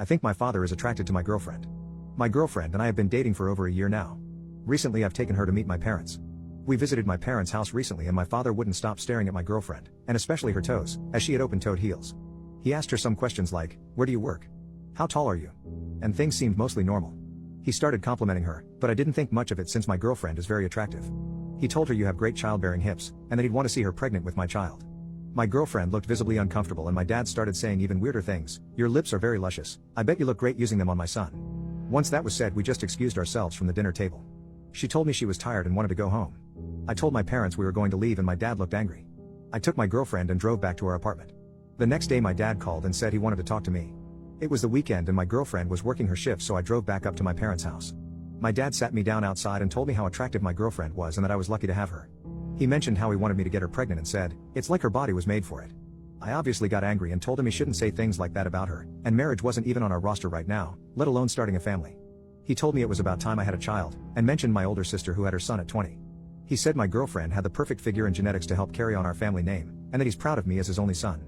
I think my father is attracted to my girlfriend. My girlfriend and I have been dating for over a year now. Recently I've taken her to meet my parents. We visited my parents' house recently and my father wouldn't stop staring at my girlfriend, and especially her toes, as she had open-toed heels. He asked her some questions like, "Where do you work? How tall are you?" And things seemed mostly normal. He started complimenting her, but I didn't think much of it since my girlfriend is very attractive. He told her you have great childbearing hips, and that he'd want to see her pregnant with my child. My girlfriend looked visibly uncomfortable and my dad started saying even weirder things. "Your lips are very luscious. I bet you look great using them on my son." Once that was said, we just excused ourselves from the dinner table. She told me she was tired and wanted to go home. I told my parents we were going to leave and my dad looked angry. I took my girlfriend and drove back to our apartment. The next day my dad called and said he wanted to talk to me. It was the weekend and my girlfriend was working her shift, so I drove back up to my parents' house. My dad sat me down outside and told me how attractive my girlfriend was and that I was lucky to have her. He mentioned how he wanted me to get her pregnant and said, "It's like her body was made for it." I obviously got angry and told him he shouldn't say things like that about her, and marriage wasn't even on our roster right now, let alone starting a family. He told me it was about time I had a child, and mentioned my older sister who had her son at 20. He said my girlfriend had the perfect figure and genetics to help carry on our family name, and that he's proud of me as his only son.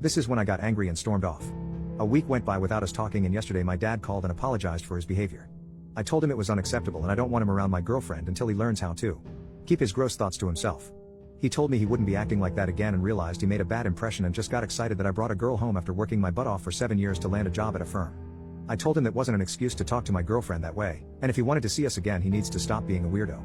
This is when I got angry and stormed off. A week went by without us talking and yesterday my dad called and apologized for his behavior. I told him it was unacceptable and I don't want him around my girlfriend until he learns how to keep his gross thoughts to himself. He told me he wouldn't be acting like that again and realized he made a bad impression and just got excited that I brought a girl home after working my butt off for 7 years to land a job at a firm. I told him that wasn't an excuse to talk to my girlfriend that way, and if he wanted to see us again he needs to stop being a weirdo.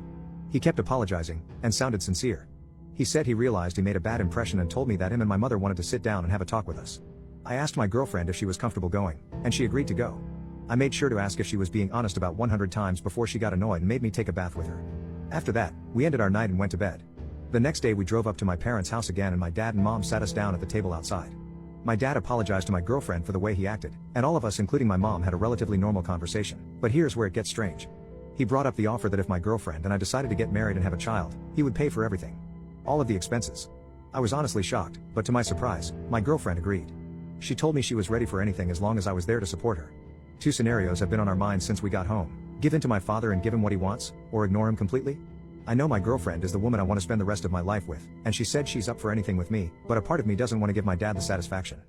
He kept apologizing, and sounded sincere. He said he realized he made a bad impression and told me that him and my mother wanted to sit down and have a talk with us. I asked my girlfriend if she was comfortable going, and she agreed to go. I made sure to ask if she was being honest about 100 times before she got annoyed and made me take a bath with her. After that, we ended our night and went to bed. The next day we drove up to my parents' house again and my dad and mom sat us down at the table outside. My dad apologized to my girlfriend for the way he acted, and all of us including my mom had a relatively normal conversation, but here's where it gets strange. He brought up the offer that if my girlfriend and I decided to get married and have a child, he would pay for everything. All of the expenses. I was honestly shocked, but to my surprise, my girlfriend agreed. She told me she was ready for anything as long as I was there to support her. 2 scenarios have been on our minds since we got home: give in to my father and give him what he wants, or ignore him completely. I know my girlfriend is the woman I want to spend the rest of my life with, and she said she's up for anything with me, but a part of me doesn't want to give my dad the satisfaction.